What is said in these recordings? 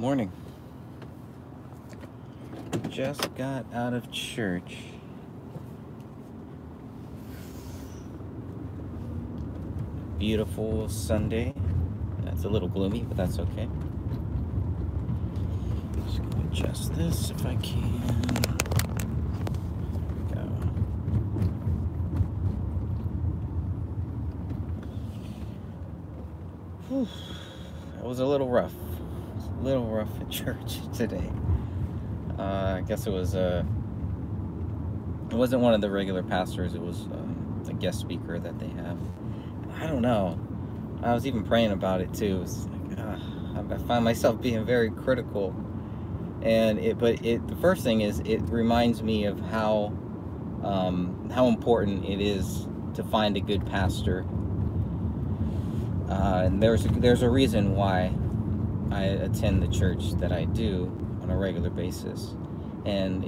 Morning. Just got out of church. Beautiful Sunday. It's a little gloomy, but that's okay. Just gonna adjust this if I can. There we go. Whew. That was a little rough. A little rough at church today. I guess it wasn't one of the regular pastors. It was a guest speaker that they have. I don't know. I was even praying about it too. It's like, I find myself being very critical, and the first thing is it reminds me of how important it is to find a good pastor. And there's a reason why I attend the church that I do on a regular basis, and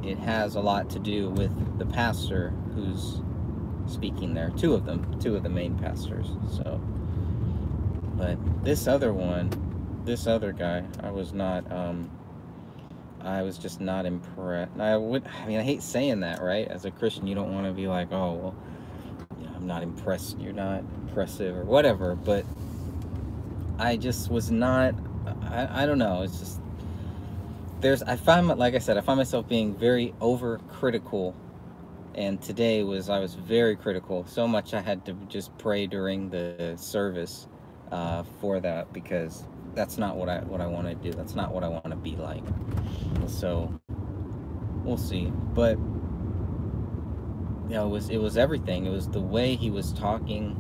it has a lot to do with the pastor who's speaking there. Two of the main pastors. So, but this other guy, I was just not impressed. I hate saying that, right? As a Christian, you don't want to be like, oh, well, I'm not impressed, you're not impressive or whatever, but I just was not. I don't know. It's just I find myself being very overcritical, and today I was very critical. So much I had to just pray during the service for that, because that's not what I want to do. That's not what I want to be like. So we'll see. But it was everything. It was the way he was talking.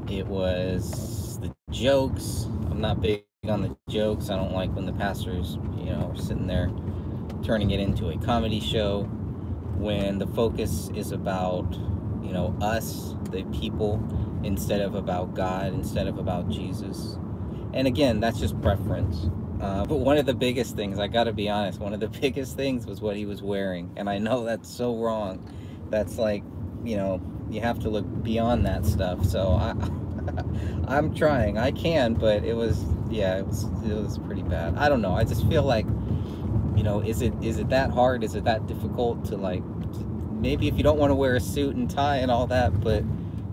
It was the jokes. I'm not big on the jokes. I don't like when the pastors, are sitting there turning it into a comedy show, when the focus is about, us, the people, instead of about God, instead of about Jesus. And again, that's just preference. But one of the biggest things, I gotta be honest, one of the biggest things was what he was wearing. And I know that's so wrong. That's like, you have to look beyond that stuff. So I'm trying. I can, but it was pretty bad. I don't know. I just feel like, is it that hard? Is it that difficult to maybe if you don't want to wear a suit and tie and all that, but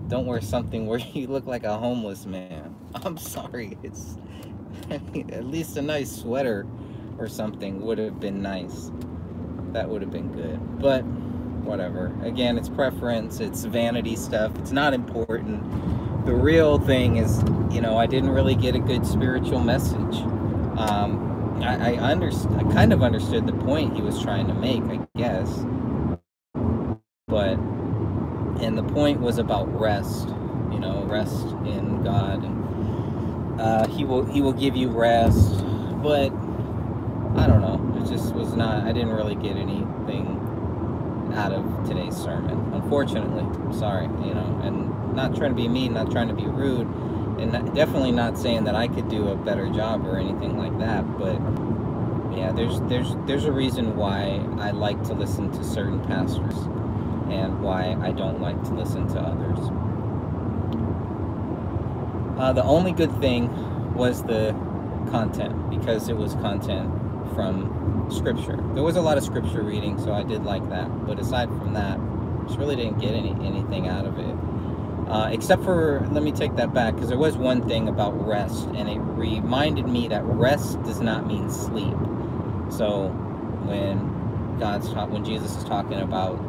don't wear something where you look like a homeless man. I'm sorry. At least a nice sweater or something would have been nice. That would have been good. But whatever. Again, it's preference. It's vanity stuff. It's not important. The real thing is, I didn't really get a good spiritual message. I kind of understood the point he was trying to make, I guess. And the point was about rest, rest in God, and He will give you rest. But I don't know. It just was not. I didn't really get anything out of today's sermon, unfortunately. I'm sorry, and not trying to be mean, not trying to be rude, and definitely not saying that I could do a better job or anything like that. But yeah, there's a reason why I like to listen to certain pastors, and why I don't like to listen to others. The only good thing was the content, because it was content from Scripture. There was a lot of Scripture reading, so I did like that. But aside from that, just really didn't get anything out of it. Except for, let me take that back, because there was one thing about rest, and it reminded me that rest does not mean sleep. So when Jesus is talking about,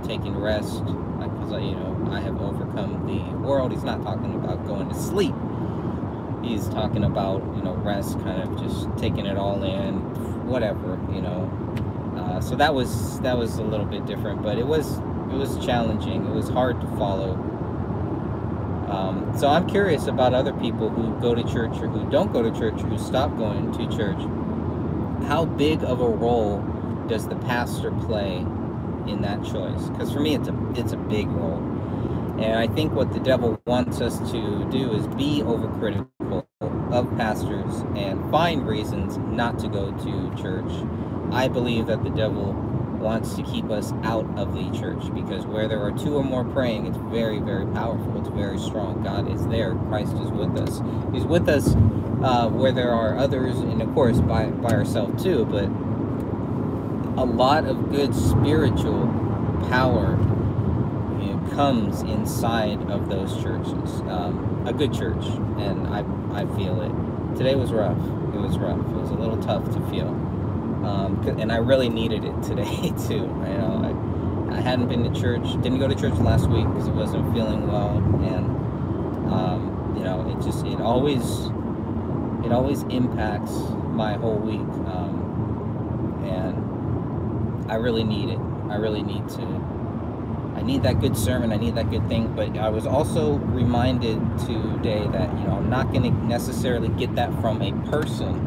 taking rest, because I have overcome the world, he's not talking about going to sleep. He's talking about, rest, kind of just taking it all in, whatever, so that was a little bit different, but it was challenging. It was hard to follow. So I'm curious about other people who go to church or who don't go to church, or who stop going to church. How big of a role does the pastor play in that choice? Because for me, it's a big role. And I think what the devil wants us to do is be overcritical of pastors and find reasons not to go to church. I believe that the devil wants to keep us out of the church, because where there are two or more praying, it's very, very powerful. It's very strong. God is there. Christ is with us. He's with us where there are others, and of course by ourselves too, but a lot of good spiritual power comes inside of those churches. A good church, and I feel it. Today was rough. It was rough. It was a little tough to feel, and I really needed it today too. You know, I hadn't been to church. Didn't go to church last week because I wasn't feeling well, and you know, it always impacts my whole week, and I really need it. I really need I need that good sermon. I need that good thing. But I was also reminded today that, you know, I'm not going to necessarily get that from a person,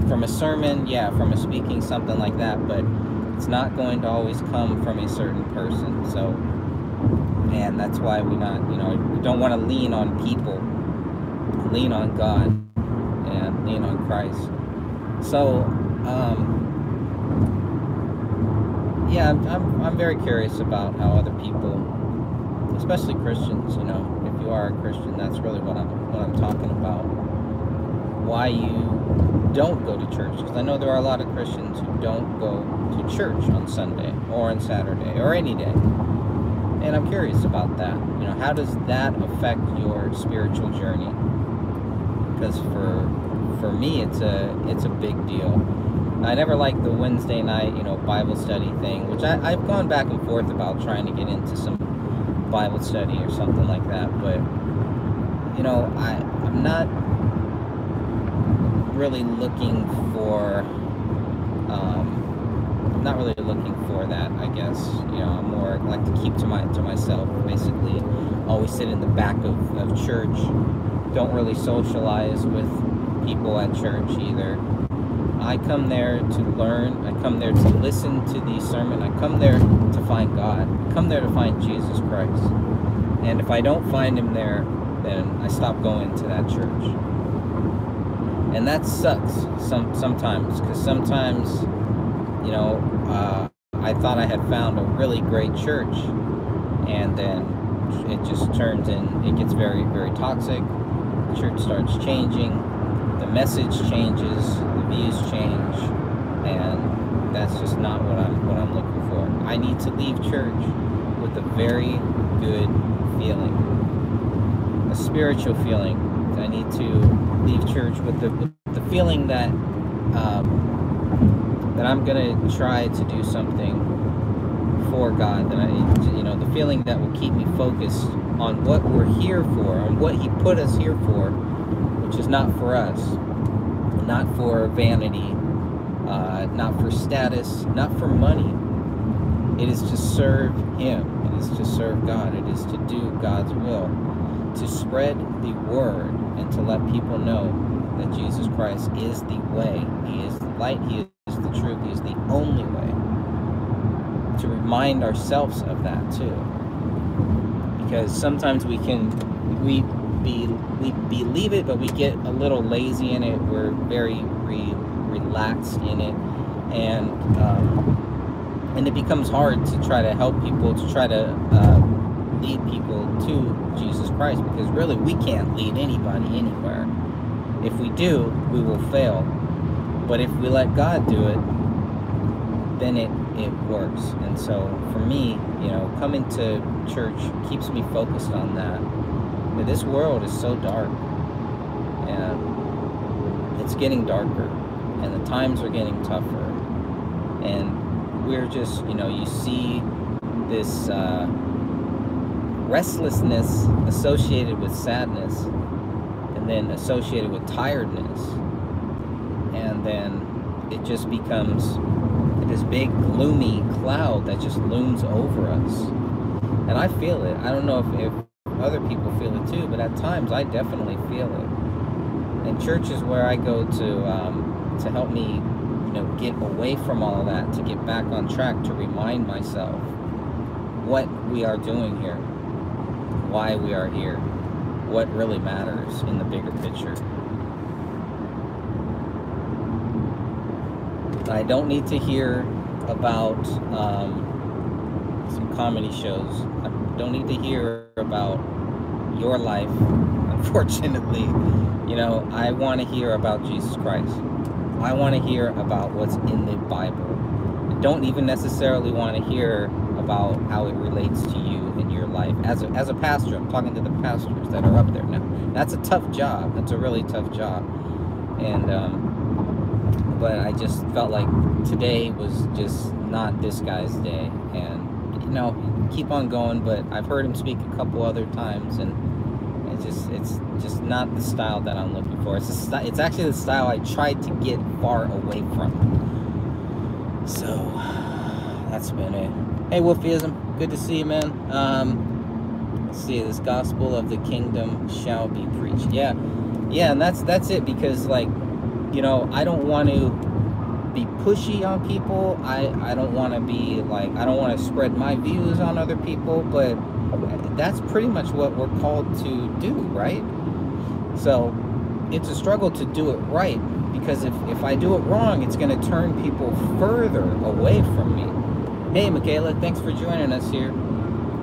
from a sermon, yeah, from a speaking, something like that. But it's not going to always come from a certain person. So, and that's why we don't want to lean on people, lean on God, and lean on Christ. So, yeah, I'm very curious about how other people, especially Christians, you know, if you are a Christian, that's really what I'm talking about. Why you don't go to church? Because I know there are a lot of Christians who don't go to church on Sunday or on Saturday or any day, and I'm curious about that. You know, how does that affect your spiritual journey? Because for me, it's a big deal. I never liked the Wednesday night, you know, Bible study thing, which I've gone back and forth about trying to get into some Bible study or something like that. But, you know, I'm not really looking for, that, I guess. You know, I'm more like to keep to myself, basically. Always sit in the back of church. Don't really socialize with people at church either. I come there to learn. I come there to listen to the sermon. I come there to find God. I come there to find Jesus Christ. And if I don't find him there, then I stop going to that church. And that sucks sometimes, because sometimes, you know, I thought I had found a really great church, and then it just turns in, it gets very, very toxic. The church starts changing. The message changes, the views change, and that's just not what I'm looking for. I need to leave church with a very good feeling, a spiritual feeling. I need to leave church with the feeling that that I'm gonna try to do something for God. That the feeling that will keep me focused on what we're here for, on what He put us here for. Which is not for us, not for vanity, not for status, not for money. It is to serve Him. It is to serve God. It is to do God's will, to spread the word and to let people know that Jesus Christ is the way. He is the light. He is the truth. He is the only way. To remind ourselves of that too, because sometimes we believe it, but we get a little lazy in it. We're very relaxed in it, and it becomes hard to try to help people, to try to lead people to Jesus Christ, because really we can't lead anybody anywhere. If we do, we will fail. But if we let God do it, then it works. And so for me, you know, coming to church keeps me focused on that. But this world is so dark, and it's getting darker, and the times are getting tougher, and we're just, you know, you see this restlessness associated with sadness, and then associated with tiredness, and then it just becomes this big gloomy cloud that just looms over us. And I feel it. I don't know if other people feel it too, but at times I definitely feel it. And church is where I go to help me, you know, get away from all of that, to get back on track, to remind myself what we are doing here, why we are here, what really matters in the bigger picture. I don't need to hear about some comedy shows. I don't need to hear about your life, unfortunately. You know, I want to hear about Jesus Christ. I want to hear about what's in the Bible. I don't even necessarily want to hear about how it relates to you in your life. As a pastor, I'm talking to the pastors that are up there now. That's a tough job. That's a really tough job. And but I just felt like today was just not this guy's day. And you know, keep on going. But I've heard him speak a couple other times, and it's just not the style that I'm looking for. It's actually the style I tried to get far away from. So that's been it. Hey, Wolfism, good to see you, man. Let's see, this gospel of the kingdom shall be preached. Yeah, and that's it, because, like, you know, I don't want to be pushy on people. I don't want to be like, I don't want to spread my views on other people, but that's pretty much what we're called to do, right? So it's a struggle to do it right, because if I do it wrong, it's going to turn people further away from me. Hey, Michaela, thanks for joining us here.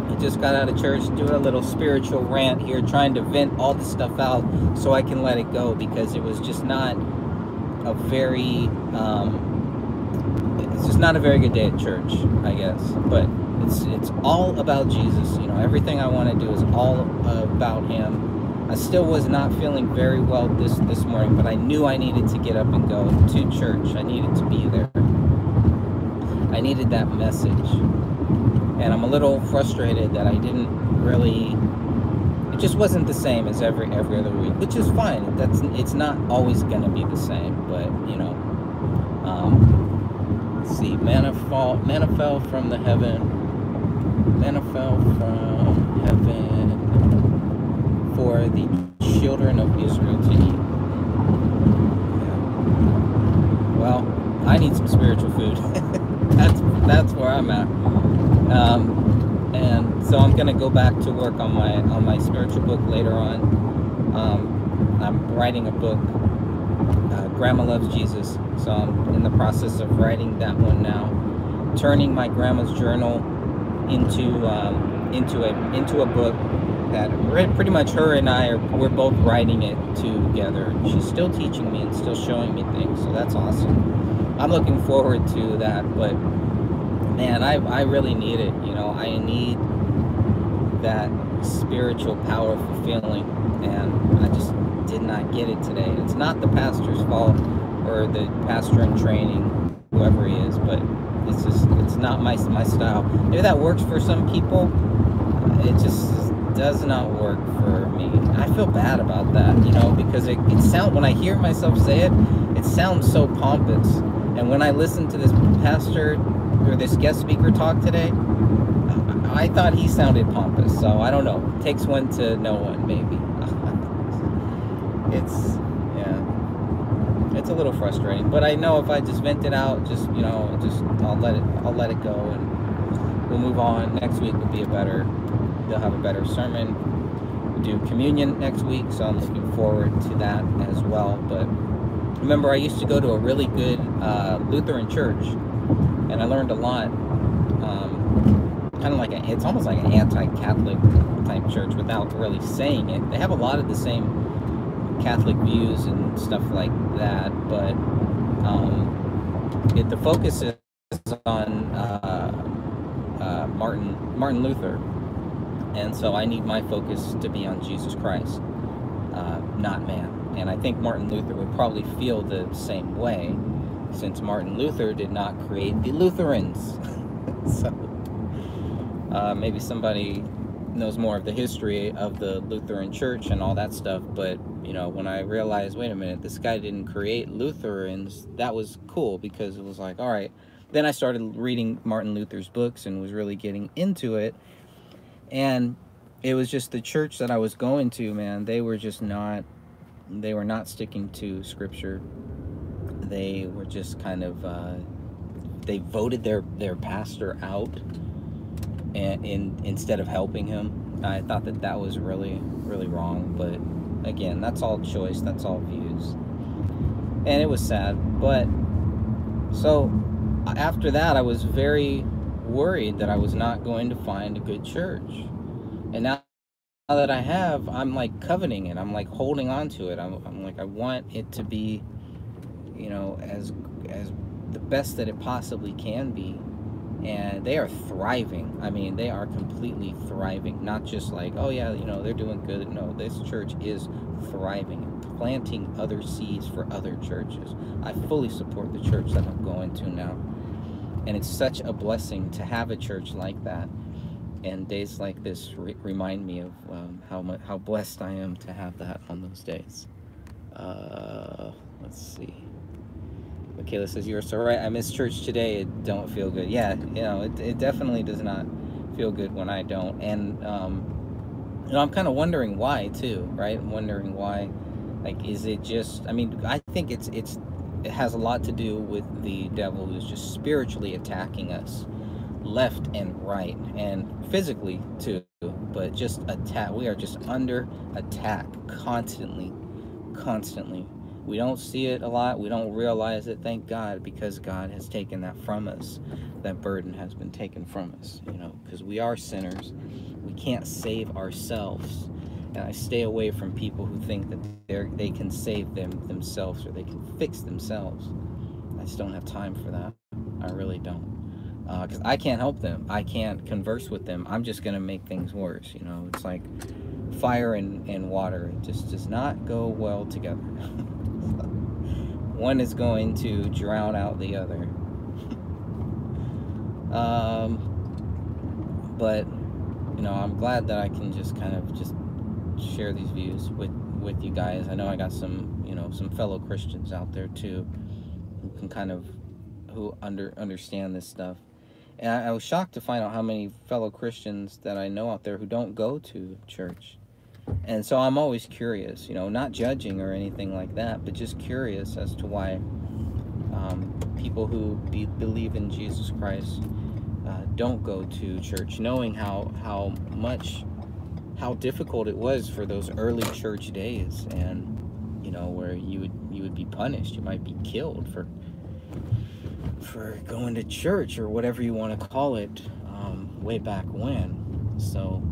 I just got out of church, doing a little spiritual rant here, trying to vent all this stuff out so I can let it go, because it was just not a very, it's just not a very good day at church, I guess. But it's all about Jesus. You know, everything I want to do is all about him. I still was not feeling very well this morning, but I knew I needed to get up and go to church. I needed to be there. I needed that message. And I'm a little frustrated that I didn't really, it just wasn't the same as every other week, which is fine. It's not always going to be the same, but, you know, let's see, manna fell from the heaven, manna fell from heaven for the children of Israel to eat. Yeah. Well, I need some spiritual food. That's where I'm at. And so I'm gonna go back to work on my spiritual book later on. I'm writing a book, Grandma Loves Jesus. So I'm in the process of writing that one now, turning my grandma's journal into a book that pretty much her and we're both writing it together. She's still teaching me and still showing me things, so that's awesome. I'm looking forward to that, but man, I really need it. You know, I need that spiritual powerful feeling, and I just did not get it today. It's not the pastor's fault or the pastor in training, whoever he is, but it's not my style. Maybe that works for some people. It just does not work for me. I feel bad about that, you know, because it sounds, when I hear myself say it, it sounds so pompous. And when I listen to this pastor or this guest speaker talk today, I thought he sounded pompous. So I don't know. It takes one to know one, maybe. It's a little frustrating. But I know if I just vent it out, I'll let it go, and we'll move on. Next week will be they'll have a better sermon. We'll do communion next week, so I'm looking forward to that as well. But remember, I used to go to a really good Lutheran church, and I learned a lot. Kind of like it's almost like an anti-Catholic type church without really saying it. They have a lot of the same Catholic views and stuff like that, but the focus is on Martin Luther, and so I need my focus to be on Jesus Christ, not man. And I think Martin Luther would probably feel the same way, since Martin Luther did not create the Lutherans. So maybe somebody knows more of the history of the Lutheran Church and all that stuff, but you know, when I realized, wait a minute, this guy didn't create Lutherans, that was cool, because it was like, all right. Then I started reading Martin Luther's books and was really getting into it, and it was just the church that I was going to, man, they were not sticking to scripture. They were just kind of they voted their pastor out, and instead of helping him. I thought that was really, really wrong, but again, that's all choice, that's all views, and it was sad. But so after that, I was very worried that I was not going to find a good church. And now that I have, I'm like coveting it. I'm like holding on to it. I'm like, I want it to be, as the best that it possibly can be. And they are thriving. I mean, they are completely thriving. Not just like, oh yeah, they're doing good. No, this church is thriving, planting other seeds for other churches. I fully support the church that I'm going to now. And it's such a blessing to have a church like that. And days like this remind me of how blessed I am to have that on those days. Let's see. Michaela says, "You're so right. I miss church today. It don't feel good." Yeah, it definitely does not feel good when I don't. And I'm kind of wondering why too, right? I'm wondering why. Like, is it just? I mean, I think it has a lot to do with the devil who's just spiritually attacking us, left and right, and physically too. But just attack. We are just under attack constantly, constantly. We don't see it a lot. We don't realize it. Thank God, because God has taken that from us. That burden has been taken from us, because we are sinners. We can't save ourselves. And I stay away from people who think that they can save themselves or they can fix themselves. I just don't have time for that. I really don't. Because I can't help them. I can't converse with them. I'm just going to make things worse. It's like fire and water. It just does not go well together. One is going to drown out the other. But I'm glad that I can just kind of just share these views with you guys. I know I got some some fellow Christians out there too who can kind of understand this stuff. And I was shocked to find out how many fellow Christians that I know out there who don't go to church. And so I'm always curious, not judging or anything like that, but just curious as to why people who believe in Jesus Christ don't go to church, knowing how difficult it was for those early church days, and where you would be punished. You might be killed for going to church or whatever you want to call it, way back when. So,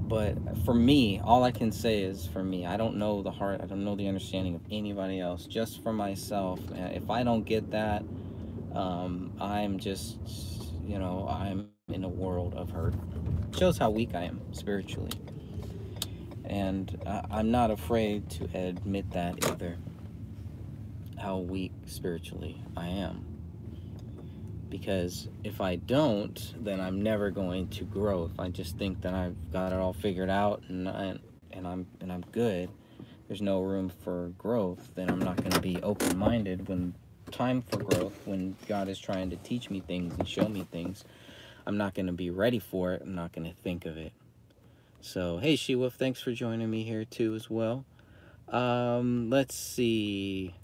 but for me, all I can say is for me, I don't know the heart, I don't know the understanding of anybody else. Just for myself, if I don't get that, I'm just, I'm in a world of hurt. Shows how weak I am spiritually. And I'm not afraid to admit that either, how weak spiritually I am. Because if I don't, then I'm never going to grow. If I just think that I've got it all figured out and I'm good, there's no room for growth, then I'm not going to be open-minded when time for growth, when God is trying to teach me things and show me things. I'm not going to be ready for it. I'm not going to think of it. So, hey, She-Wolf, thanks for joining me here too as well. Let's see.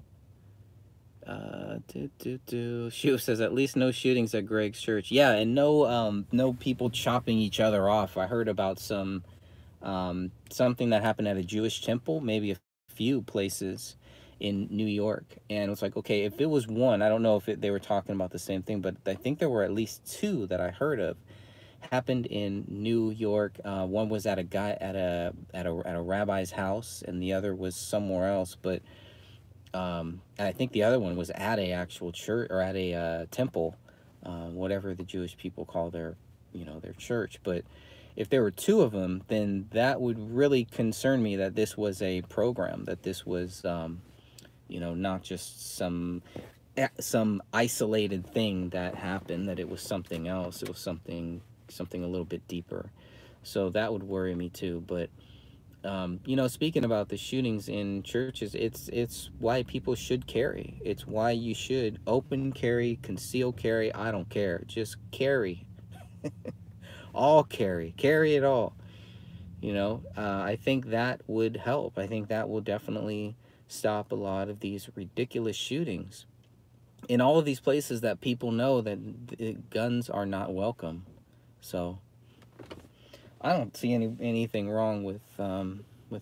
She says, at least no shootings at Greg's church. Yeah, and no people chopping each other off. I heard about something that happened at a Jewish temple, maybe a few places in New York, and it was like, okay, if it was one, I don't know if they were talking about the same thing, but I think there were at least two that I heard of happened in New York. One was at a rabbi's house, and the other was somewhere else, but and I think the other one was at a actual church or at a temple, whatever the Jewish people call their church. But if there were two of them, then that would really concern me, that this was a program, that this was not just some isolated thing that happened, that it was something else. It was something a little bit deeper. So that would worry me too. But speaking about the shootings in churches, it's why people should carry. It's why you should open carry, conceal carry. I don't care. Just carry. All carry it all. I think that would help. I think that will definitely stop a lot of these ridiculous shootings in all of these places that people know that guns are not welcome. So I don't see anything wrong with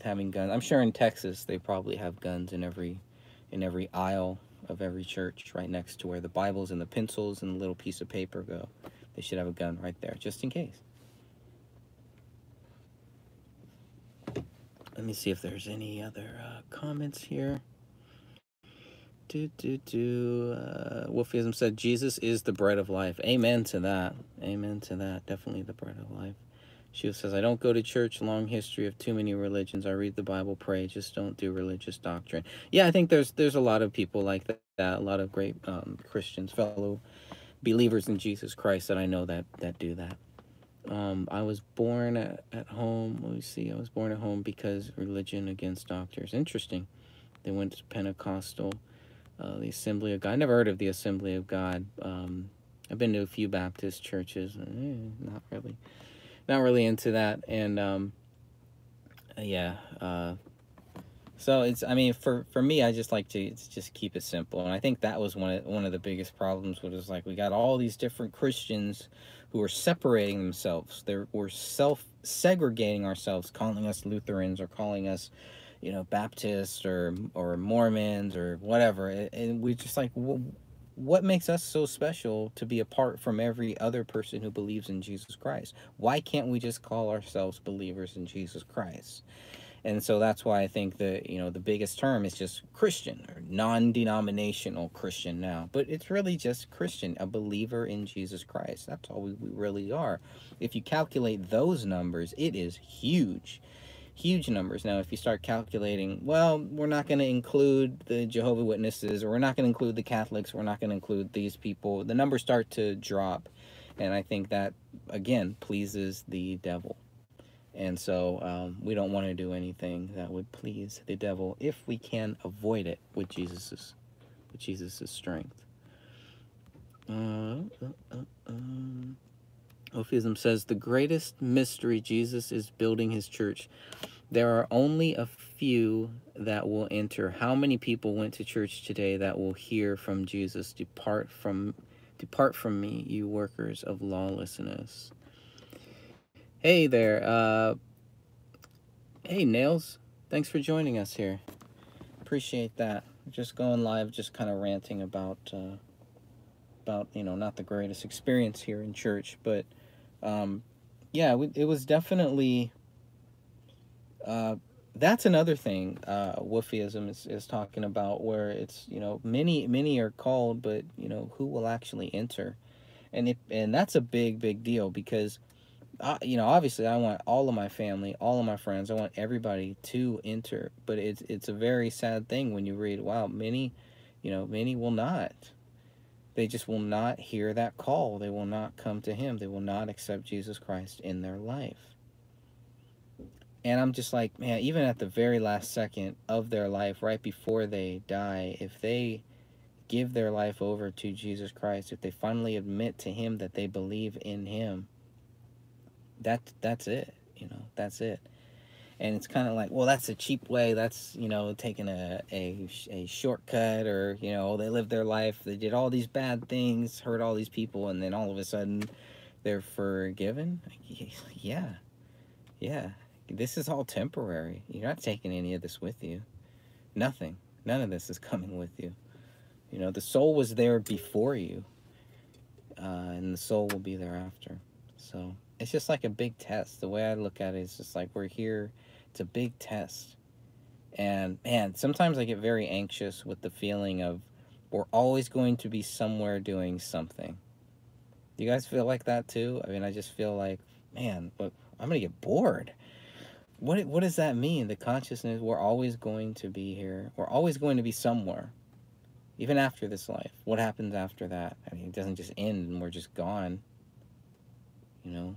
having guns. I'm sure in Texas they probably have guns in every aisle of every church, right next to where the Bibles and the pencils and the little piece of paper go. They should have a gun right there, just in case. Let me see if there's any other comments here. Wolfism said, Jesus is the bread of life. Amen to that. Amen to that. Definitely the bread of life. She says, I don't go to church. Long history of too many religions. I read the Bible, pray, just don't do religious doctrine. Yeah, I think there's a lot of people like that. A lot of great Christians, fellow believers in Jesus Christ that I know that do that. I was born at home. Let me see. I was born at home because religion against doctors. Interesting. They went to Pentecostal. The Assembly of God. I never heard of the Assembly of God. I've been to a few Baptist churches. Not really into that. And yeah. So it's, I mean, for me, I just like to just keep it simple. And I think that was one of the biggest problems, was like we got all these different Christians who are separating themselves. We're self-segregating ourselves, calling us Lutherans or calling us, you know, Baptists or Mormons or whatever. And we just like, what makes us so special to be apart from every other person who believes in Jesus Christ? Why can't we just call ourselves believers in Jesus Christ? And so that's why I think that, you know, the biggest term is just Christian or non-denominational Christian now. But it's really just Christian, a believer in Jesus Christ. That's all we really are. If you calculate those numbers, it is huge. Huge numbers. Now, if you start calculating, well, we're not going to include the Jehovah's Witnesses, or we're not going to include the Catholics, we're not going to include these people, the numbers start to drop. And I think that, again, pleases the devil. And so we don't want to do anything that would please the devil if we can avoid it with Jesus's strength. Ophism says, the greatest mystery, Jesus is building his church. There are only a few that will enter. How many people went to church today that will hear from Jesus? Depart from me, you workers of lawlessness. Hey there, hey Nails, thanks for joining us here. Appreciate that. Just going live, just kind of ranting about you know, not the greatest experience here in church, but yeah, it was definitely. That's another thing Woofism is talking about, where it's, you know, many are called, but you know, who will actually enter? And that's a big deal, because you know, obviously I want all of my family, all of my friends, I want everybody to enter, but it's a very sad thing when you read, wow, many will not. They just will not hear that call. They will not come to him. They will not accept Jesus Christ in their life. And I'm just like, man, even at the very last second of their life, right before they die, if they give their life over to Jesus Christ, if they finally admit to him that they believe in him, that's it, you know, that's it. And it's kind of like, well, that's a cheap way. That's, you know, taking a shortcut, or, you know, they lived their life, they did all these bad things, hurt all these people, and then all of a sudden they're forgiven. Yeah. This is all temporary. You're not taking any of this with you. Nothing. None of this is coming with you. You know, the soul was there before you, and the soul will be there after. So it's just like a big test. The way I look at it is just like, we're here. It's a big test. And man, sometimes I get very anxious with the feeling of we're always going to be somewhere doing something. Do you guys feel like that too? I mean, I just feel like, man, look, I'm going to get bored. What does that mean? The consciousness, we're always going to be here. We're always going to be somewhere, even after this life. What happens after that? I mean, it doesn't just end and we're just gone. You know,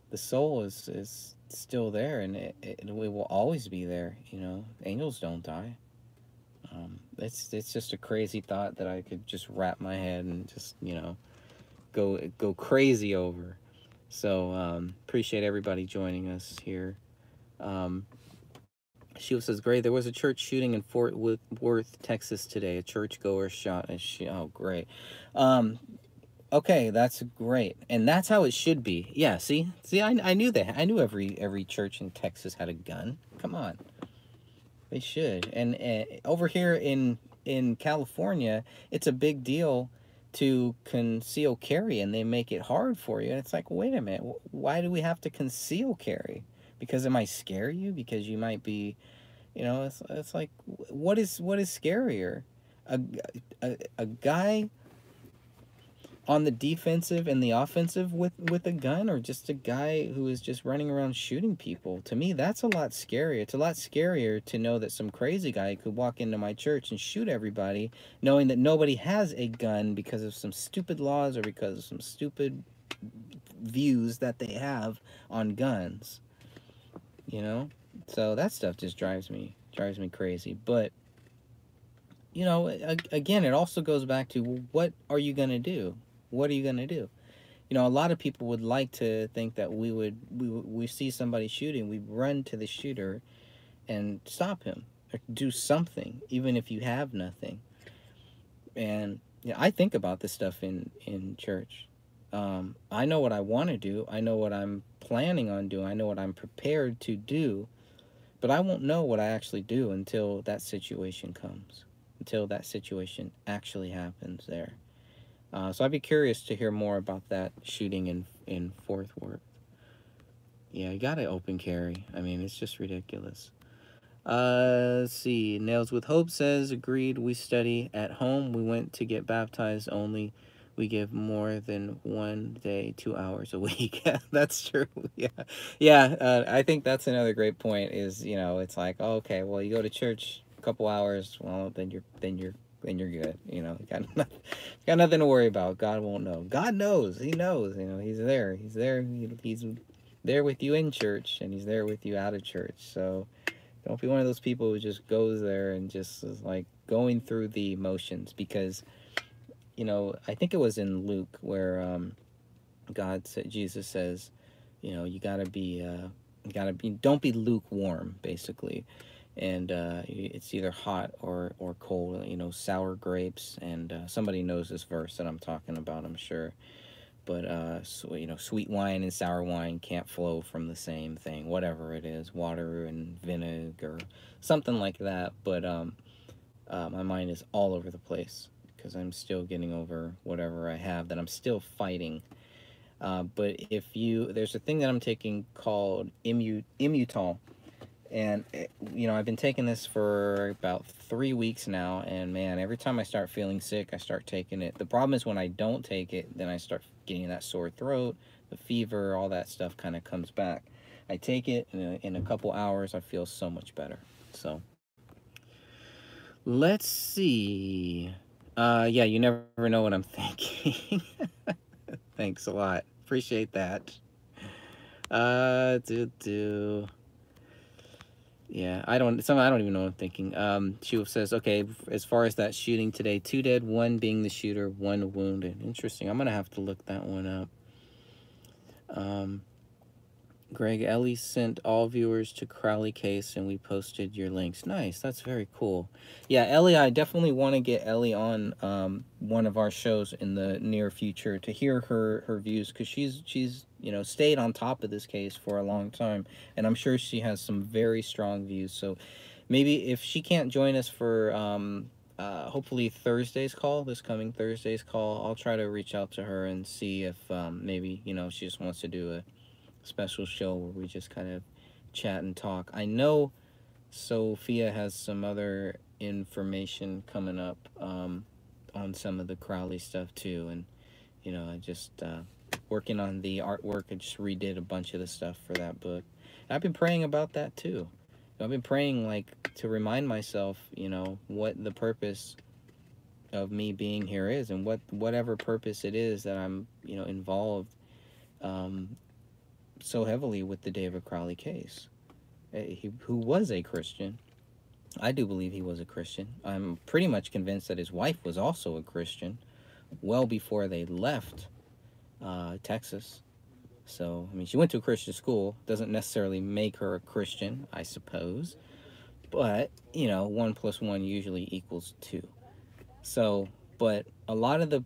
the soul is still there, and it will always be there. You know, angels don't die. It's just a crazy thought that I could just wrap my head and just, you know, go crazy over. So appreciate everybody joining us here. She says, great, there was a church shooting in Fort Worth, Texas today. A churchgoer shot oh, great. Okay, that's great. And that's how it should be. Yeah, see, I knew that. I knew every church in Texas had a gun. Come on. They should. And over here in California, it's a big deal to conceal carry, and they make it hard for you. And it's like, wait a minute, why do we have to conceal carry? Because it might scare you. Because you might be, it's like, what is scarier, a a guy on the defensive and the offensive with a gun, or just a guy who is just running around shooting people? To me, that's a lot scarier. It's a lot scarier to know that some crazy guy could walk into my church and shoot everybody, knowing that nobody has a gun because of some stupid laws or because of some stupid views that they have on guns, you know? So that stuff just drives me crazy. But again, it also goes back to, what are you going to do? What are you going to do? A lot of people would like to think that we see somebody shooting, we run to the shooter and stop him, or do something, even if you have nothing. And I think about this stuff in church. I know what I want to do. I know what I'm planning on doing. I know what I'm prepared to do. But I won't know what I actually do until that situation comes, until that situation actually happens there. So I'd be curious to hear more about that shooting in Fort Worth. Yeah, you gotta open carry. I mean, it's just ridiculous. Let's see. Nails with Hope says, agreed. We study at home. We went to get baptized only. We give more than 1 day, 2 hours a week. That's true. Yeah, yeah. I think that's another great point. Is it's like, oh, okay, well, you go to church a couple hours. Well, then you're good. You got nothing to worry about. God won't know. God knows. He knows. He's there. He's there. He's there with you in church, and he's there with you out of church. So don't be one of those people who just goes there and just is like going through the motions. Because I think it was in Luke where Jesus says, don't be lukewarm, basically. And it's either hot or cold. Sour grapes, and somebody knows this verse that I'm talking about, I'm sure. But sweet wine and sour wine can't flow from the same thing, whatever it is, water and vinegar, something like that. But my mind is all over the place because I'm still getting over whatever I have that I'm still fighting. But there's a thing that I'm taking called Immutol. And I've been taking this for about 3 weeks now, and man, every time I start feeling sick, I start taking it. The problem is when I don't take it, then I start getting that sore throat, the fever, all that stuff kind of comes back. I take it, and in a couple hours, I feel so much better. So let's see. Yeah, you never know what I'm thinking. Thanks a lot. Appreciate that. Yeah, I don't even know what I'm thinking. She says, okay, as far as that shooting today, 2 dead, 1 being the shooter, 1 wounded. Interesting. I'm gonna have to look that one up. Greg, Ellie sent all viewers to Crowley case, and we posted your links. Nice, that's very cool. Yeah, Ellie, I definitely want to get Ellie on one of our shows in the near future to hear her views, because she's stayed on top of this case for a long time, and I'm sure she has some very strong views. So maybe if she can't join us for hopefully this coming Thursday's call, I'll try to reach out to her and see if maybe she just wants to do a special show where we just kind of chat and talk. I know Sophia has some other information coming up on some of the Crowley stuff too, and I just working on the artwork. I just redid a bunch of the stuff for that book. And I've been praying about that too. I've been praying to remind myself, what the purpose of me being here is, and whatever purpose it is that I'm involved so heavily with the David Crowley case. Who was a Christian. I do believe he was a Christian. I'm pretty much convinced that his wife was also a Christian well before they left Texas. So, I mean, she went to a Christian school. Doesn't necessarily make her a Christian, I suppose. But, 1 + 1 usually equals 2. So, but a lot of the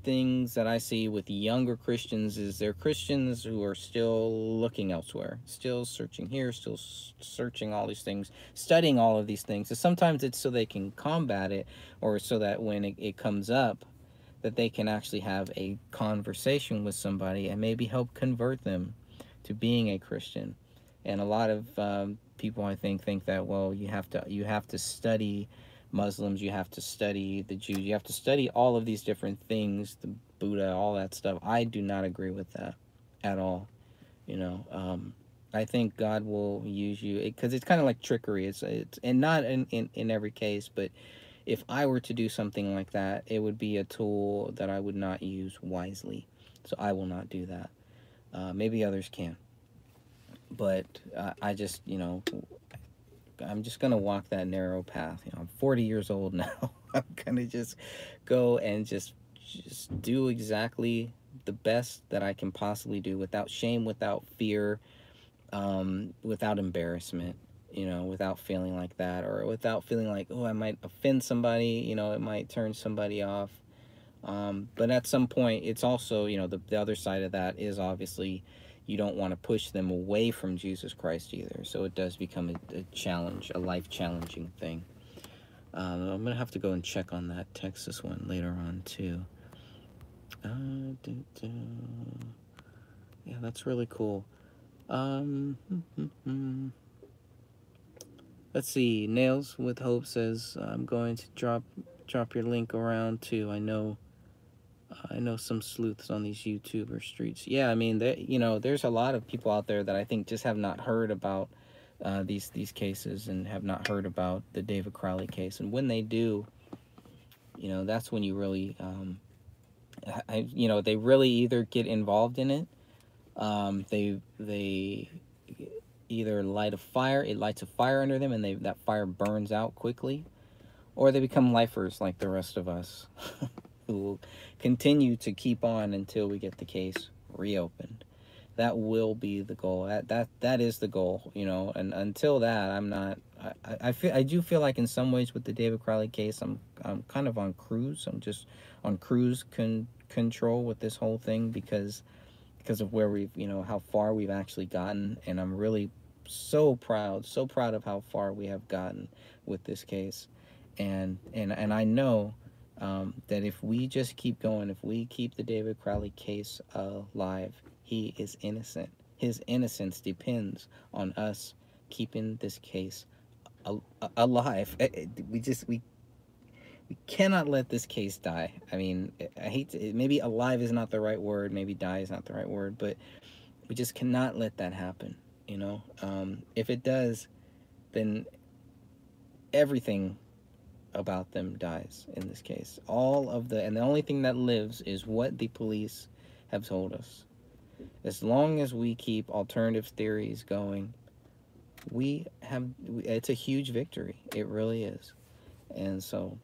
things that I see with younger Christians is they're Christians who are still looking elsewhere, still searching here, still searching all these things, studying all of these things. And sometimes it's so they can combat it, or so that when it comes up, that they can actually have a conversation with somebody and maybe help convert them to being a Christian. And a lot of people, I think that, well, you have to study Muslims, you have to study the Jews, you have to study all of these different things, the Buddha, all that stuff. I do not agree with that at all. You know, I think God will use you because it's kind of like trickery. It's and not in every case, but if I were to do something like that, it would be a tool that I would not use wisely. So I will not do that. Maybe others can, but I just, I'm just gonna walk that narrow path. I'm 40 years old now. I'm gonna just go and just do exactly the best that I can possibly do, without shame, without fear, without embarrassment. Without feeling like that, or without feeling like, oh, I might offend somebody. It might turn somebody off. But at some point, it's also, the other side of that is obviously you don't want to push them away from Jesus Christ either. So it does become a challenge, a life challenging thing. I'm going to have to go and check on that Texas one later on too. Yeah, that's really cool. Let's see. Nails with Hope says, I'm going to drop your link around too. I know some sleuths on these YouTuber streets. Yeah, I mean, there's a lot of people out there that I think just have not heard about these cases, and have not heard about the David Crowley case. And when they do, that's when you really, they really either get involved in it. They either it lights a fire under them, and that fire burns out quickly, or they become lifers like the rest of us. Who will continue to keep on until we get the case reopened. That will be the goal. That is the goal, And until that, I'm not. I do feel like in some ways with the David Crowley case, I'm kind of on cruise. I'm just on cruise control with this whole thing, because of where we've, how far we've actually gotten, and I'm really so proud of how far we have gotten with this case, and I know that if we just keep going, if we keep the David Crowley case alive, he is innocent. His innocence depends on us keeping this case alive. We cannot let this case die. I mean, I hate to, maybe alive is not the right word, maybe die is not the right word, but we just cannot let that happen. If it does, then everything about them dies in this case. And the only thing that lives is what the police have told us. As long as we keep alternative theories going, it's a huge victory. It really is. And so,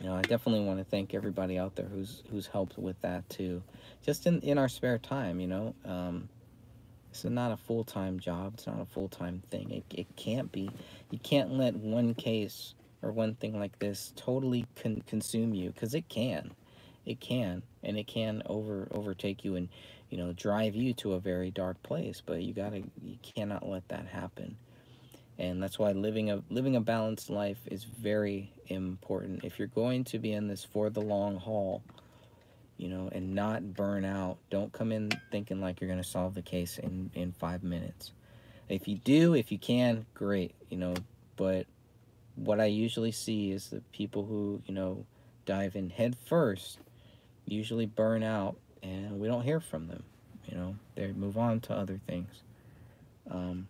I definitely want to thank everybody out there who's helped with that too. Just in our spare time, It's not a full-time job. It's not a full-time thing. It can't be. You can't let one case or one thing like this totally consume you, because it can. And it can overtake you, and drive you to a very dark place. But you cannot let that happen. And that's why living a balanced life is very important. If you're going to be in this for the long haul, and not burn out, don't come in thinking like you're going to solve the case in 5 minutes. If you can, great, but what I usually see is the people who, dive in head first usually burn out, and we don't hear from them. They move on to other things. And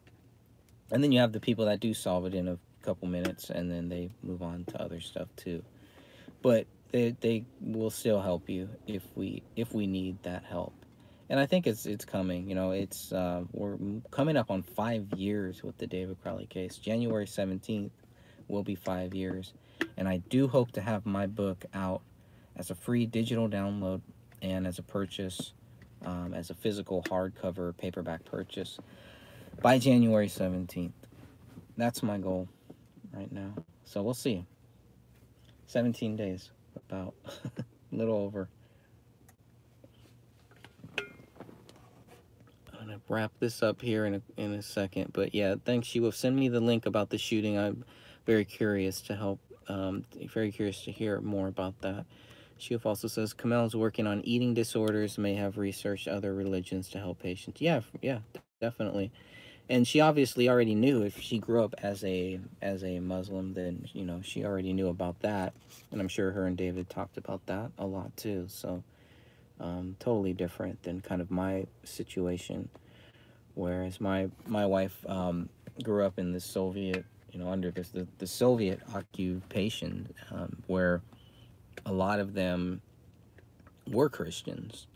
then you have the people that do solve it in a couple minutes, and then they move on to other stuff too. But they will still help you if we need that help. And I think it's coming. We're coming up on 5 years with the David Crowley case. January 17th will be 5 years. And I do hope to have my book out as a free digital download, and as a purchase, as a physical hardcover paperback purchase by January 17th. That's my goal right now. So we'll see. 17 days, about a little over. wrap this up here in a second. But yeah, thanks, Shiwa. Send me the link about the shooting. I'm very curious to help. Very curious to hear more about that. Shiva also says Kamel is working on eating disorders. May have researched other religions to help patients. Yeah, yeah, definitely. And she obviously already knew, if she grew up as a Muslim, then you know she already knew about that. And I'm sure her and David talked about that a lot too. So totally different than kind of my situation. Whereas my wife grew up in the Soviet, you know, under the Soviet occupation, where a lot of them were Christians,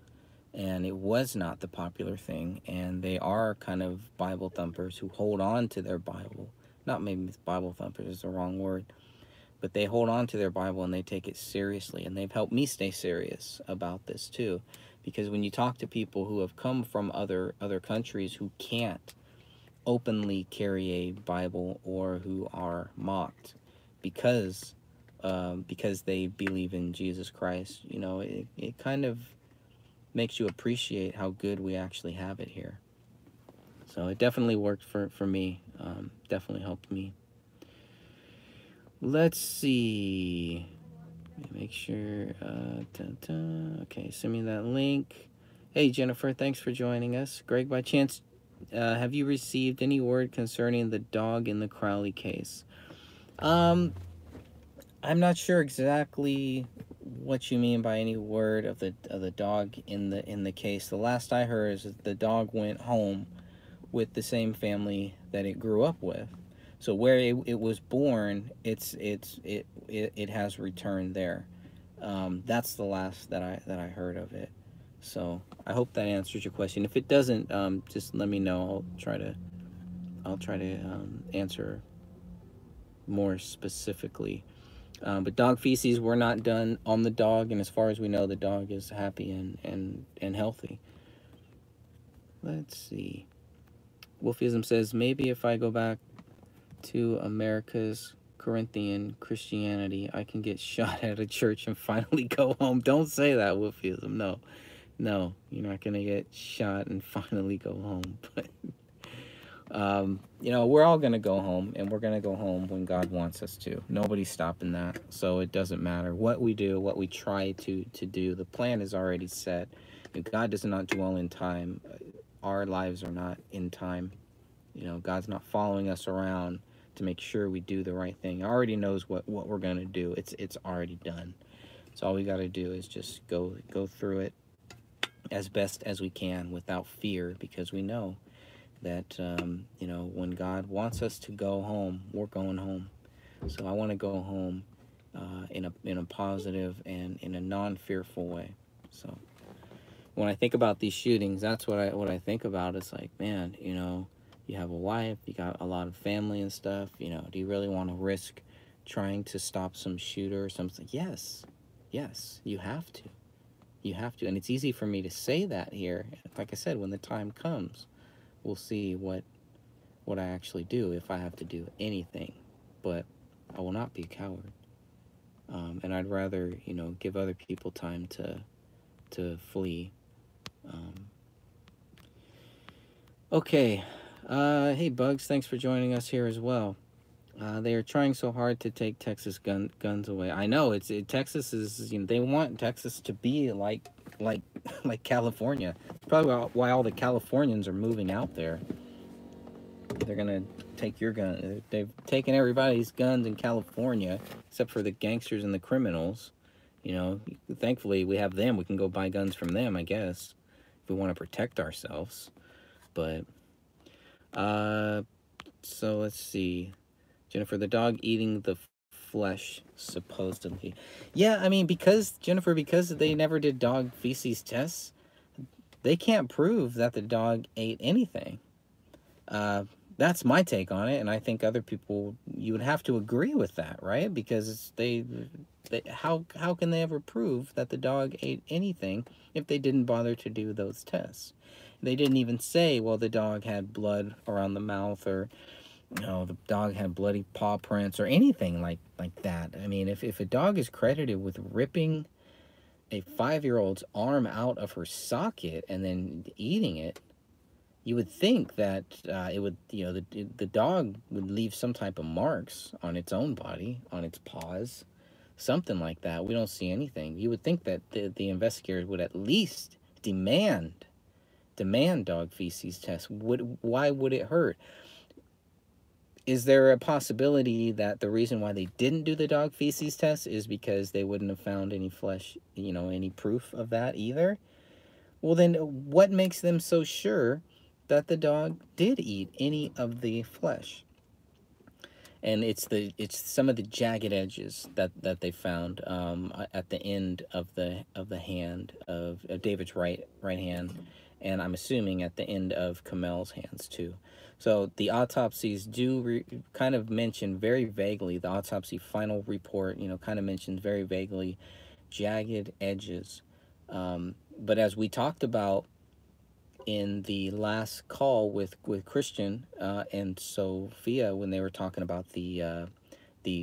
and it was not the popular thing, and they are kind of Bible thumpers who hold on to their Bible. Not maybe Bible thumpers is the wrong word, but they hold on to their Bible and they take it seriously, and they've helped me stay serious about this too, because when you talk to people who have come from other countries who can't openly carry a Bible, or who are mocked because they believe in Jesus Christ, you know, it kind of makes you appreciate how good we actually have it here. So it definitely worked for me. Definitely helped me. Let's see. Make sure. Okay, send me that link. Hey, Jennifer, thanks for joining us. Greg, by chance, have you received any word concerning the dog in the Crowley case? I'm not sure exactly what you mean by any word of the dog in the case. The last I heard is that the dog went home with the same family that it grew up with. So where it was born, it has returned there. That's the last that I heard of it. So I hope that answers your question. If it doesn't, just let me know. I'll try to answer more specifically. But dog feces were not done on the dog, and as far as we know, the dog is happy and healthy. Let's see. Wolfism says, maybe if I go back to America's Corinthian Christianity, I can get shot at a church and finally go home. Don't say that, Wolfism. No. No, you're not going to get shot and finally go home. But you know, we're all going to go home, and we're going to go home when God wants us to. Nobody's stopping that. So it doesn't matter what we do, what we try to do. The plan is already set. If God does not dwell in time, our lives are not in time. You know, God's not following us around to make sure we do the right thing. He already knows what we're going to do. It's already done. So all we got to do is just go through it as best as we can without fear, because we know that you know, when God wants us to go home, we're going home. So I want to go home in a positive and in a non-fearful way. So when I think about these shootings, that's what I think about. It's like, man, you know, you have a wife, you got a lot of family and stuff. You know, do you really want to risk trying to stop some shooter or something? Yes, you have to. You have to, and it's easy for me to say that here. Like I said, when the time comes, we'll see what I actually do, if I have to do anything. But I will not be a coward. And I'd rather, you know, give other people time to flee. Okay. Hey, Bugs, thanks for joining us here as well. They are trying so hard to take Texas guns away. I know Texas is, you know, they want Texas to be like California. It's probably why all the Californians are moving out there. They're gonna take your gun. They've taken everybody's guns in California except for the gangsters and the criminals. You know, thankfully we have them. We can go buy guns from them, I guess, if we want to protect ourselves. But so let's see. Jennifer, the dog eating the flesh, supposedly. Yeah, I mean, because they never did dog feces tests, they can't prove that the dog ate anything. That's my take on it, and I think other people, you would have to agree with that, right? Because how can they ever prove that the dog ate anything if they didn't bother to do those tests? They didn't even say, well, the dog had blood around the mouth, or you know, the dog had bloody paw prints, or anything like that. I mean, if a dog is credited with ripping a 5-year-old's arm out of her socket and then eating it, You would think that it would, you know, the dog would leave some type of marks on its own body, on its paws, something like that. We don't see anything. You would think that the investigators would at least demand dog feces tests. Why would it hurt? Is there a possibility that the reason why they didn't do the dog feces test is because they wouldn't have found any flesh, you know, any proof of that either? Well, then what makes them so sure that the dog did eat any of the flesh? And it's some of the jagged edges that they found at the end of the hand of David's right hand, and I'm assuming at the end of Kamel's hands too. So the autopsies do kind of mention very vaguely, the autopsy final report, you know, kind of mentions very vaguely jagged edges. But as we talked about in the last call with Christian and Sophia, when they were talking about the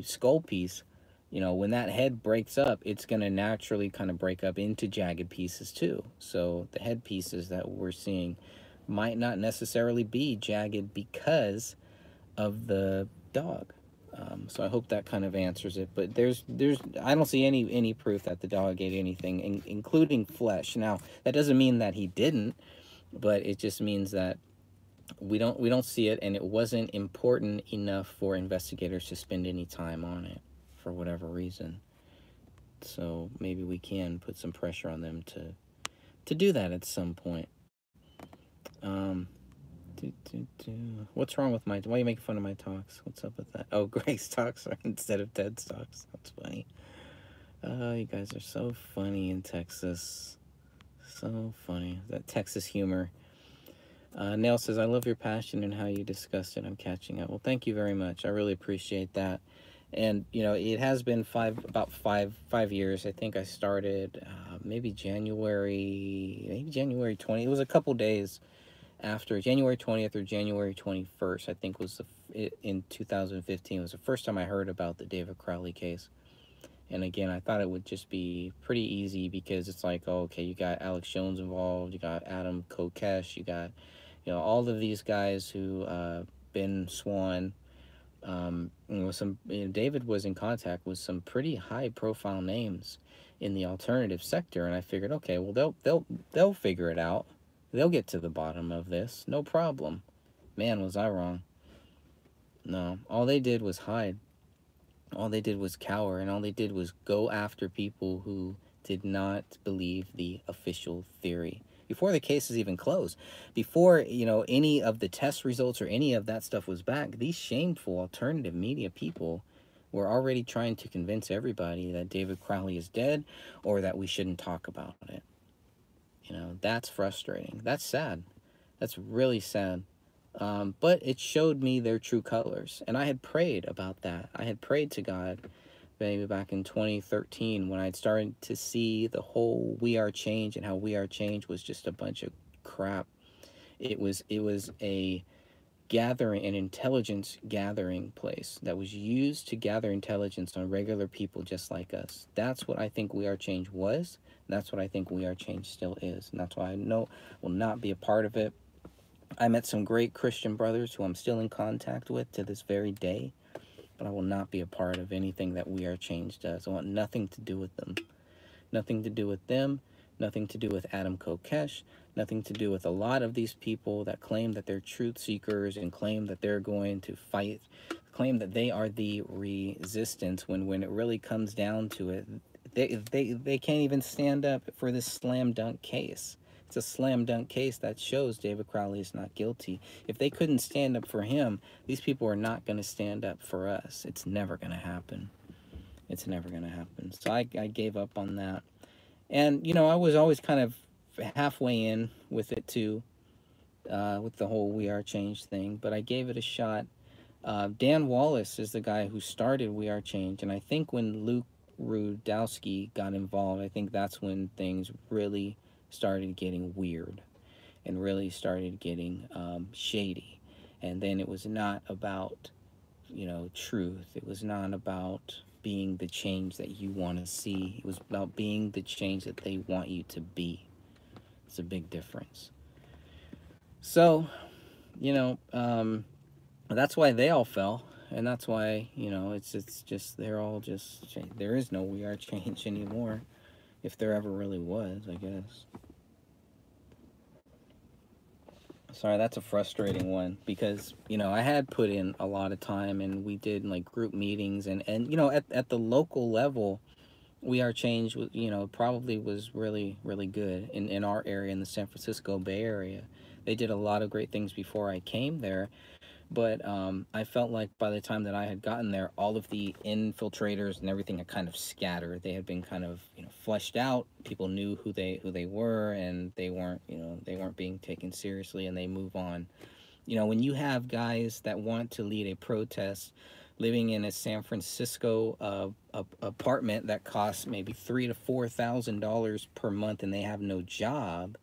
skull piece, you know, when that head breaks up, it's going to naturally kind of break up into jagged pieces too. So the head pieces that we're seeing might not necessarily be jagged because of the dog. So I hope that kind of answers it. But there's I don't see any proof that the dog ate anything, including flesh. Now that doesn't mean that he didn't, but it just means that we don't see it, and it wasn't important enough for investigators to spend any time on it for whatever reason. So maybe we can put some pressure on them to do that at some point. Um, What's wrong with my? Why are you making fun of my talks? What's up with that? Oh, Greg's talks are instead of Ted's talks. That's funny. Oh, you guys are so funny in Texas. So funny. That Texas humor. Nell says, I love your passion and how you discussed it. I'm catching up. Well, thank you very much. I really appreciate that. And, you know, it has been about five years. I think I started maybe January 20th. It was a couple days after January 20th or January 21st, I think was in 2015. It was the first time I heard about the David Crowley case. And again, I thought it would just be pretty easy because it's like, oh, okay, you got Alex Jones involved, you got Adam Kokesh, you got, you know, all of these guys who, Ben Swan, you know, David was in contact with some pretty high profile names in the alternative sector. And I figured, okay, well, they'll figure it out. They'll get to the bottom of this. No problem. Man, was I wrong. No, all they did was hide. All they did was cower, and all they did was go after people who did not believe the official theory. Before the case is even closed, before, you know, any of the test results or any of that stuff was back, these shameful alternative media people were already trying to convince everybody that David Crowley is dead or that we shouldn't talk about it. You know, that's frustrating. That's sad. That's really sad. But it showed me their true colors. And I had prayed about that. I had prayed to God maybe back in 2013 when I had started to see the whole We Are Change and how We Are Change was just a bunch of crap. It was a gathering, an intelligence gathering place that was used to gather intelligence on regular people just like us. That's what I think We Are Change was. That's what I think We Are Change still is. And that's why I know will not be a part of it. I met some great Christian brothers who I'm still in contact with to this very day, but I will not be a part of anything that We Are Change does. I want nothing to do with them. Nothing to do with them, nothing to do with Adam Kokesh, nothing to do with a lot of these people that claim that they're truth seekers and claim that they're going to fight, claim that they are the resistance when it really comes down to it, they can't even stand up for this slam dunk case. It's a slam dunk case that shows David Crowley is not guilty. If they couldn't stand up for him, these people are not going to stand up for us. It's never going to happen. It's never going to happen. So I gave up on that. And, you know, I was always kind of halfway in with it too, with the whole We Are Change thing, but I gave it a shot. Dan Wallace is the guy who started We Are Change, and I think when Luke Rudowski got involved, I think that's when things really started getting weird and really started getting shady. And then it was not about, you know, truth. It was not about being the change that you want to see. It was about being the change that they want you to be. It's a big difference. So, you know, that's why they all fell, and that's why, it's just they're all just there is no we are change anymore, if there ever really was, I guess. Sorry, that's a frustrating one because I had put in a lot of time, and we did like group meetings, and at the local level, we are change was probably was really really good in our area, in the San Francisco Bay Area. They did a lot of great things before I came there. But I felt like by the time that I had gotten there, all of the infiltrators and everything had kind of scattered. They had been kind of fleshed out. People knew who they were, and they weren't being taken seriously, and they move on. When you have guys that want to lead a protest, living in a San Francisco apartment that costs maybe $3,000 to $4,000 per month, and they have no job,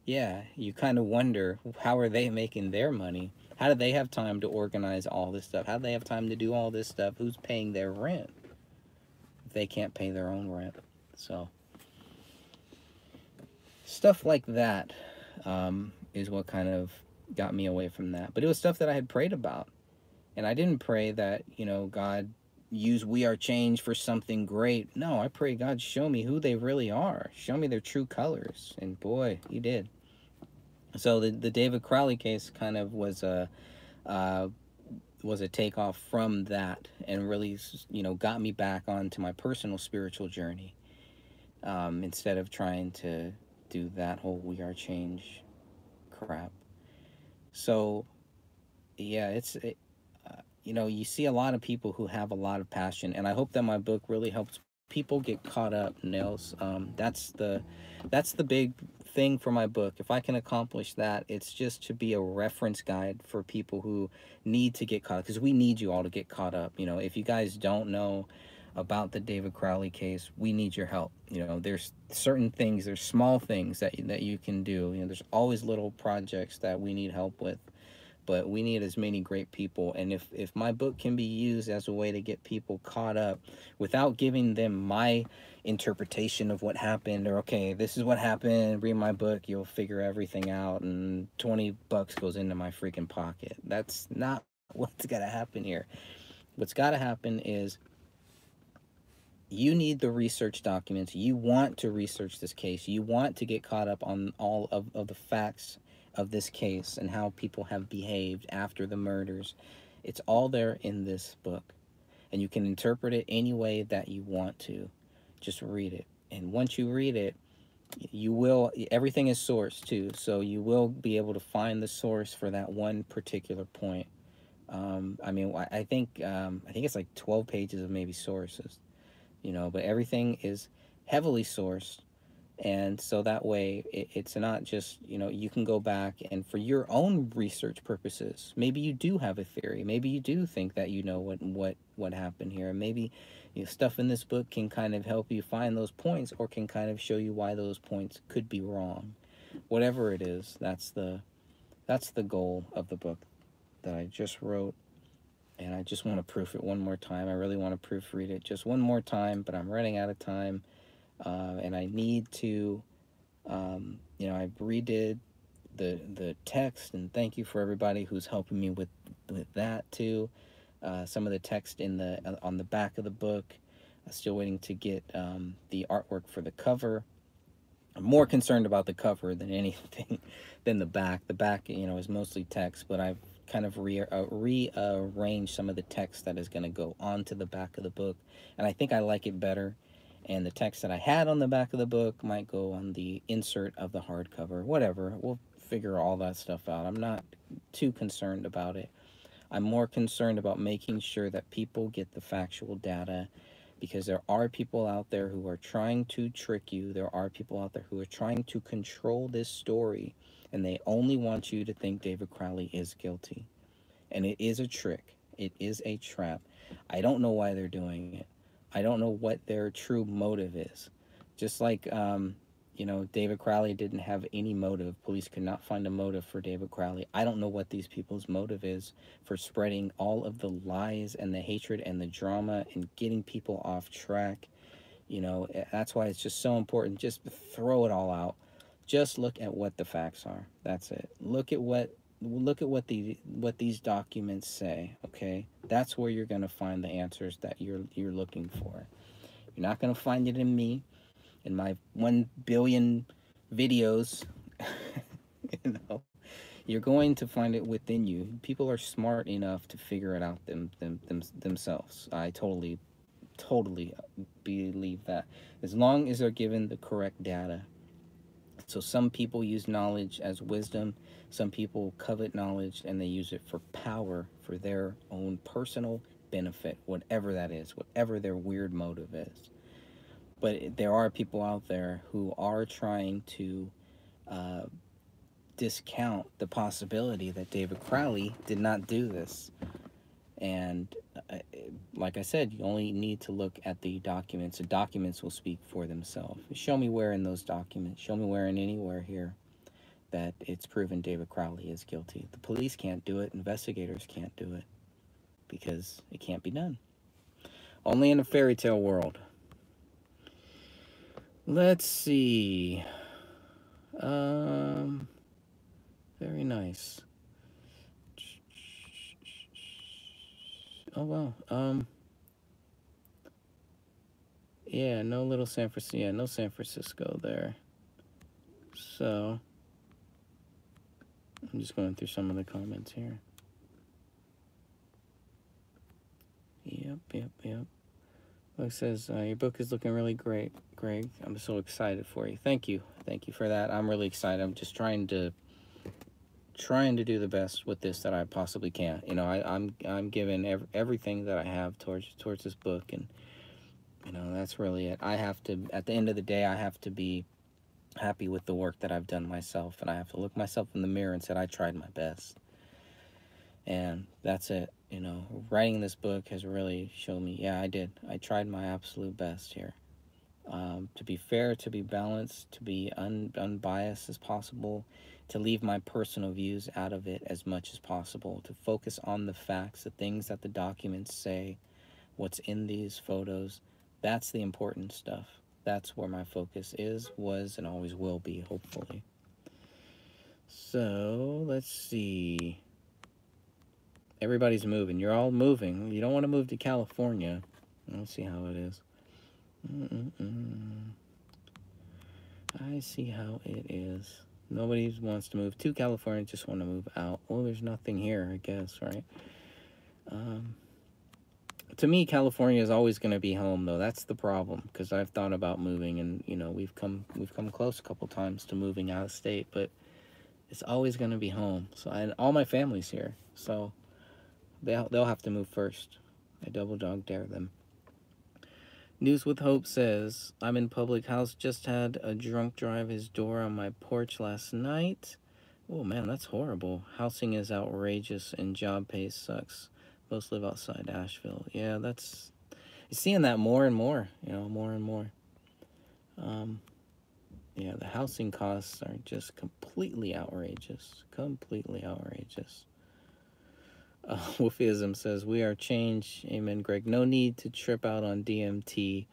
yeah, you kind of wonder, how are they making their money? How do they have time to organize all this stuff? How do they have time to do all this stuff? Who's paying their rent if they can't pay their own rent? So, stuff like that is what kind of got me away from that. But it was stuff that I had prayed about. And I didn't pray that, God use We Are Change for something great. No, I pray, God, show me who they really are. Show me their true colors. And boy, he did. So the David Crowley case kind of uh, was a takeoff from that, and really got me back onto my personal spiritual journey, instead of trying to do that whole We Are Change crap. So yeah, you see a lot of people who have a lot of passion, and I hope that my book really helps people get caught up. Nails. That's the big thing for my book. If I can accomplish that, it's just to be a reference guide for people who need to get caught up, because we need you all to get caught up. If you guys don't know about the David Crowley case, we need your help. There's certain things, there's small things that you can do. There's always little projects that we need help with, but we need as many great people. And if my book can be used as a way to get people caught up without giving them my interpretation of what happened, or okay, this is what happened, read my book, you'll figure everything out, and $20 goes into my freaking pocket. That's not what's got to happen here. What's got to happen is, you need the research documents. You want to research this case. You want to get caught up on all of the facts of this case and how people have behaved after the murders. It's all there in this book. And you can interpret it any way that you want to. Just read it. And once you read it, everything is sourced too. So you will be able to find the source for that one particular point. I think it's like 12 pages of maybe sources, but everything is heavily sourced. And so that way it's not just, you can go back, and for your own research purposes, maybe you do have a theory, maybe you do think that what happened here, and maybe stuff in this book can kind of help you find those points, or can kind of show you why those points could be wrong. Whatever it is, that's the goal of the book that I just wrote. And I just want to proof it one more time. I really want to proofread it just one more time, but I'm running out of time. And I need to, I redid the text, and thank you for everybody who's helping me with that too. Some of the text on the back of the book. I'm still waiting to get the artwork for the cover. I'm more concerned about the cover than anything than the back. The back, is mostly text, but I've kind of rearranged some of the text that is going to go onto the back of the book, and I think I like it better. And the text that I had on the back of the book might go on the insert of the hardcover. Whatever, we'll figure all that stuff out. I'm not too concerned about it. I'm more concerned about making sure that people get the factual data, because there are people out there who are trying to trick you. There are people out there who are trying to control this story, and they only want you to think David Crowley is guilty. And it is a trick. It is a trap. I don't know why they're doing it. I don't know what their true motive is. Just like, David Crowley didn't have any motive. Police could not find a motive for David Crowley. I don't know what these people's motive is for spreading all of the lies and the hatred and the drama and getting people off track. That's why it's just so important. Just throw it all out. Just look at what the facts are. That's it. Look at what these documents say, okay? That's where you're going to find the answers that you're looking for. You're not going to find it in me, in my 1 billion videos. you know, you're going to find it within you. People are smart enough to figure it out themselves. I totally believe that. As long as they're given the correct data. So some people use knowledge as wisdom. Some people covet knowledge and they use it for power, for their own personal benefit, whatever that is, whatever their weird motive is. But there are people out there who are trying to uh, discount the possibility that David Crowley did not do this. And uh, like I said, you only need to look at the documents. The documents will speak for themselves. Show me where in those documents, show me where in anywhere here that it's proven David Crowley is guilty. The police can't do it. Investigators can't do it because it can't be done. Only in a fairy tale world. Let's see. Very nice. Oh, wow. Yeah, no little San Francisco. Yeah, no San Francisco there. So, I'm just going through some of the comments here. Yep. Look, says, your book is looking really great, Greg. I'm so excited for you. Thank you for that. I'm really excited. I'm just trying to do the best with this that I possibly can. You know, I'm giving everything that I have towards this book, and you know, that's really it. I have to, at the end of the day, I have to be happy with the work that I've done myself, and I have to look myself in the mirror and say I tried my best. And that's it. You know, writing this book has really shown me, yeah, I did. I tried my absolute best here. To be fair, to be balanced, to be unbiased as possible, to leave my personal views out of it as much as possible, to focus on the facts, the things that the documents say, what's in these photos. That's the important stuff. That's where my focus is, was, and always will be, hopefully. So, let's see. Everybody's moving. You're all moving. You don't want to move to California. Let's see how it is. I see how it is. Nobody wants to move to California, just want to move out. Well, there's nothing here, I guess, right? To me, California is always going to be home, though. That's the problem, because I've thought about moving, and you know, we've come close a couple times to moving out of state, but it's always going to be home. So, and all my family's here, so they'll have to move first. I double dog dare them. News with Hope says, I'm in public house, just had a drunk drive his door on my porch last night. Oh man, that's horrible. Housing is outrageous and job pay sucks. Most live outside Asheville. Yeah, that's, you're seeing that more and more, you know, more and more. Yeah, the housing costs are just completely outrageous. Completely outrageous. Wolfism says, we are change. Amen, Greg. No need to trip out on DMT.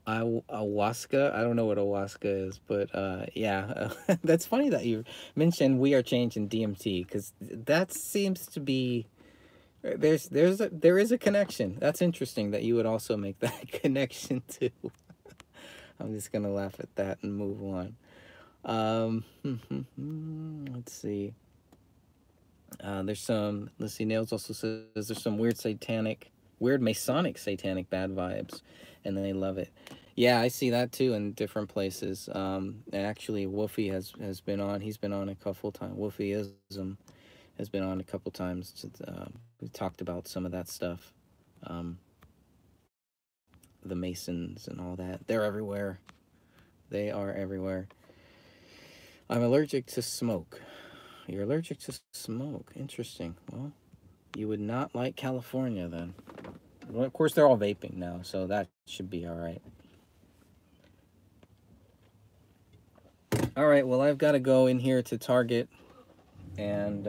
Ayahuasca? I don't know what ayahuasca is, but yeah. That's funny that you mentioned we are changing DMT, because that seems to be, there is a connection. That's interesting that you would also make that connection too. I'm just gonna laugh at that and move on. Let's see. There's some, let's see, Nails also says there's some weird Masonic satanic bad vibes, and they love it. Yeah, I see that too in different places. And actually, Wolfie has been on. He's been on a couple times. Wolfieism has been on a couple times. We talked about some of that stuff. The Masons and all that. They're everywhere. They are everywhere. I'm allergic to smoke. You're allergic to smoke. Interesting. Well, you would not like California then. Well, of course, they're all vaping now, so that should be all right. All right, well, I've got to go in here to Target and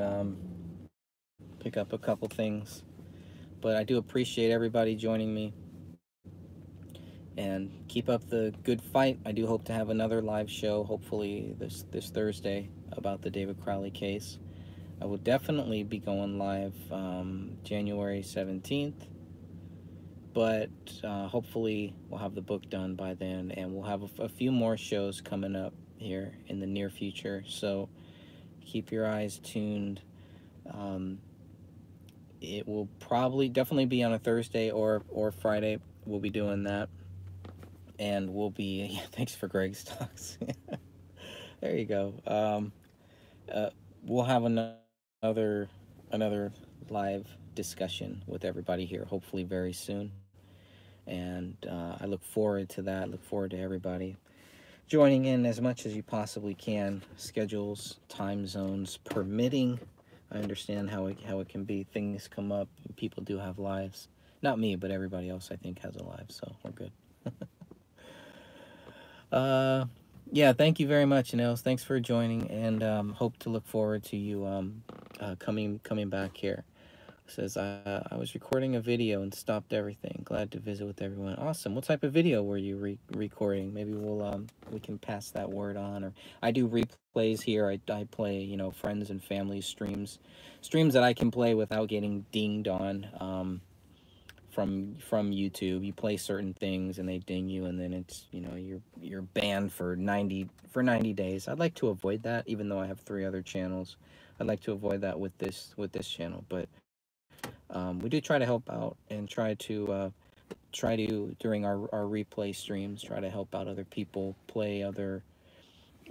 pick up a couple things. But I do appreciate everybody joining me. and keep up the good fight. I do hope to have another live show, hopefully this Thursday, about the David Crowley case. I will definitely be going live January 17th, but hopefully we'll have the book done by then, and we'll have a few more shows coming up here in the near future. So keep your eyes tuned. Um, it will probably definitely be on a Thursday or Friday. We'll be doing that, and we'll be. Yeah, thanks for Greg's talks. There you go. Uh, we'll have another live discussion with everybody here, hopefully very soon. And I look forward to that. Look forward to everybody joining in as much as you possibly can. Schedules, time zones permitting. I understand how it can be. Things come up. People do have lives. Not me, but everybody else I think has a life, so we're good. uh, yeah, thank you very much, Nels. Thanks for joining, and hope to look forward to you coming back here. Says I was recording a video and stopped everything. Glad to visit with everyone. Awesome. What type of video were you recording? Maybe we can pass that word on. Or I do replays here. I play, you know, friends and family streams that I can play without getting dinged on from YouTube. You play certain things and they ding you, and then it's, you know, you're banned for 90 days. I'd like to avoid that, even though I have 3 other channels. I'd like to avoid that with this channel, but we do try to help out and try to during our replay streams try to help out other people play other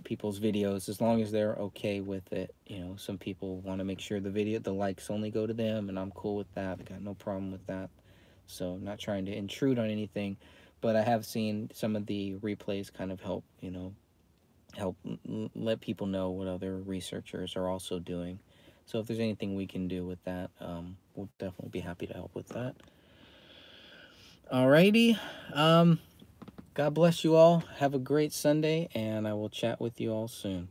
people's videos as long as they're okay with it. You know, some people want to make sure the likes only go to them, and I'm cool with that. I got no problem with that. So I'm not trying to intrude on anything, but I have seen some of the replays kind of help, you know, help let people know what other researchers are also doing. So if there's anything we can do with that, we'll definitely be happy to help with that. Alrighty. God bless you all. Have a great Sunday, and I will chat with you all soon.